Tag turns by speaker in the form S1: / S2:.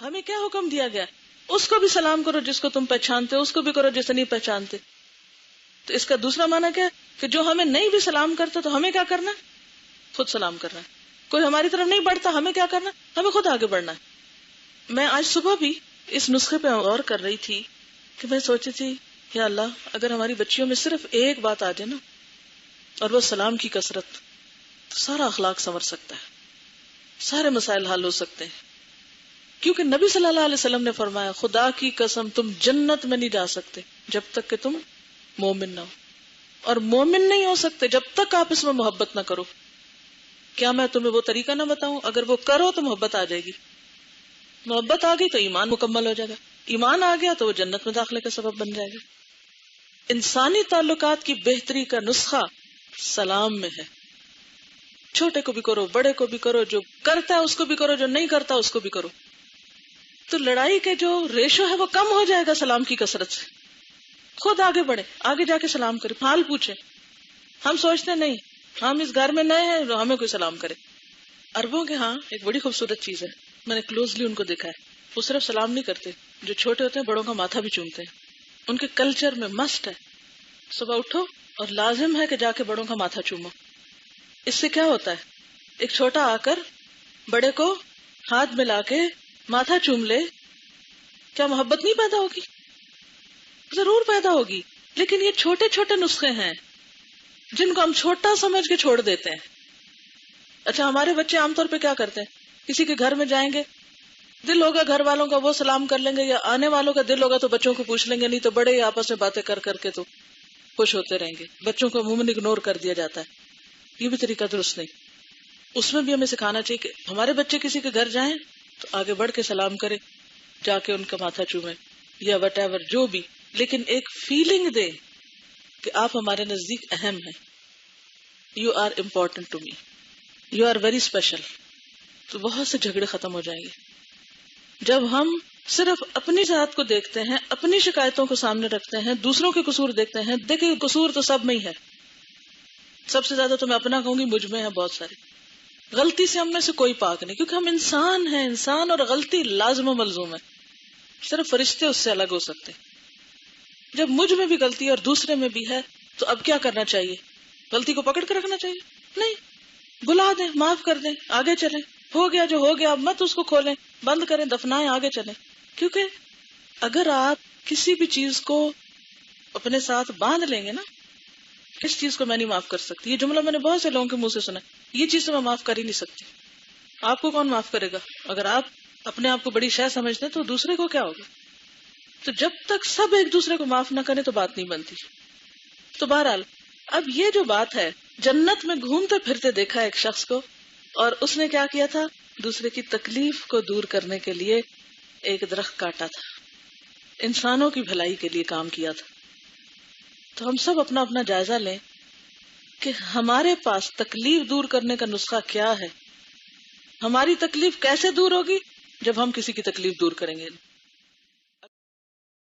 S1: ہمیں کیا حکم دیا گیا؟ اس کو بھی سلام کرو جس کو تم پہچانتے ہو، اس کو بھی کرو جسے نہیں پہچانتے. تو اس کا دوسرا معنی کیا ہے کہ جو ہمیں نہیں بھی سلام کرتا تو ہمیں کیا کرنا ہے؟ خود سلام کرنا ہے. کوئی ہماری طرف نہیں بڑھتا ہمیں کیا کرنا ہے؟ ہمیں خود آگے بڑھنا ہے. میں آج صبح بھی اس نسخے پہ غور کر رہی تھی کہ میں سوچی تھی یا اللہ اگر ہماری بچیوں میں صرف ایک بات آ جائے نا اور وہ سلام کی کثرت، تو سارا اخلاق سنور سکتا ہے، سارے مسائل حل ہو سکتے ہیں. کیونکہ نبی صلی اللہ علیہ وسلم نے فرمایا خدا کی قسم تم جنت میں نہیں جا سکتے جب تک کہ تم مومن نہ ہو، اور مومن نہیں ہو سکتے جب تک آپ اس میں محبت نہ کرو. کیا میں تمہیں وہ طریقہ نہ بتاؤں؟ اگر وہ کرو تو محبت آ جائے گی، محبت آ گئی تو ایمان مکمل ہو جائے گا، ایمان آ گیا تو وہ جنت میں داخلے کا سبب بن جائے گا. انسانی تعلقات کی بہتری کا نسخہ سلام میں ہے. چھوٹے کو بھی کرو، بڑے کو بھی کرو، جو کرتا ہے اس کو بھی کرو، جو نہیں کرتا اس کو بھی کرو. تو لڑائی کے جو ریشو ہے وہ کم ہو جائے گا سلام کی کثرت سے. خود آگے بڑھے، آگے جا کے سلام کرے، حال پوچھے. ہم سوچتے نہیں ہم اس گھر میں نئے ہیں ہمیں کوئی سلام کرے. عربوں کے ہاں ایک بڑی خوبصورت چیز ہے، میں نے کلوزلی ان کو دیکھا ہے. وہ صرف سلام نہیں کرتے، جو چھوٹے ہوتے ہیں بڑوں کا ماتھا بھی چومتے ہیں. ان کے کلچر میں مسٹ ہے صبح اٹھو اور لازم ہے کہ جا کے بڑوں کا ماتھا چومو. اس سے کیا ہوتا ہے؟ ایک چھوٹا آ کر بڑے کو ہاتھ ملا کے ماتھا چوم لے، کیا محبت نہیں پیدا ہوگی؟ ضرور پیدا ہوگی. لیکن یہ چھوٹے چھوٹے نسخے ہیں جن کو ہم چھوٹا سمجھ کے چھوڑ دیتے ہیں. اچھا ہمارے بچے عام طور پہ کیا کرتے ہیں؟ کسی کے گھر میں جائیں گے، دل ہوگا گھر والوں کا وہ سلام کر لیں گے، یا آنے والوں کا دل ہوگا تو بچوں کو پوچھ لیں گے، نہیں تو بڑے ہی آپس میں باتیں کر کر کے تو خوش ہوتے رہیں گے. بچوں کو عموماً اگنور کر دیا جاتا ہے. یہ بھی طریقہ درست نہیں. اس میں بھی ہمیں سکھانا چاہیے کہ ہمارے بچے کسی کے گھر جائیں تو آگے بڑھ کے سلام کرے، جا کے ان کا ماتھا چومیں یا وٹ ایور جو بھی، لیکن ایک فیلنگ دے کہ آپ ہمارے نزدیک اہم ہیں. You are important to me, you are very special. تو بہت سے جھگڑے ختم ہو جائیں گے. جب ہم صرف اپنی ذات کو دیکھتے ہیں، اپنی شکایتوں کو سامنے رکھتے ہیں، دوسروں کے قصور دیکھتے ہیں. دیکھیں قصور تو سب میں ہی ہے، سب سے زیادہ تو میں اپنا کہوں گی مجھ میں ہے بہت ساری. غلطی سے ہم میں سے کوئی پاک نہیں، کیونکہ ہم انسان ہیں. انسان اور غلطی لازم و ملزوم ہے، صرف فرشتے اس سے الگ ہو سکتے. جب مجھ میں بھی غلطی اور دوسرے میں بھی ہے تو اب کیا کرنا چاہیے؟ غلطی کو پکڑ کر رکھنا چاہیے؟ نہیں، بلا دیں، معاف کر دیں، آگے چلیں. ہو گیا جو ہو گیا، اب مت اس کو کھولیں، بند کریں، دفنائیں، آگے چلیں. کیونکہ اگر آپ کسی بھی چیز کو اپنے ساتھ باندھ لیں گے نا، اس چیز کو میں نہیں معاف کر سکتی، یہ جملہ میں نے بہت سے لوگوں کے منہ سے سنا، یہ چیز تو میں معاف کر ہی نہیں سکتی. آپ کو کون معاف کرے گا؟ اگر آپ اپنے آپ کو بڑی شے سمجھتے ہیں تو دوسرے کو کیا ہوگا؟ تو جب تک سب ایک دوسرے کو معاف نہ کریں تو بات نہیں بنتی. تو بہرحال اب یہ جو بات ہے، جنت میں گھومتے پھرتے دیکھا ایک شخص کو، اور اس نے کیا کیا تھا؟ دوسرے کی تکلیف کو دور کرنے کے لیے ایک درخت کاٹا تھا، انسانوں کی بھلائی کے لیے کام کیا تھا. تو ہم سب اپنا اپنا جائزہ لیں کہ ہمارے پاس تکلیف دور کرنے کا نسخہ کیا ہے. ہماری تکلیف کیسے دور ہوگی؟ جب ہم کسی کی تکلیف دور کریں گے.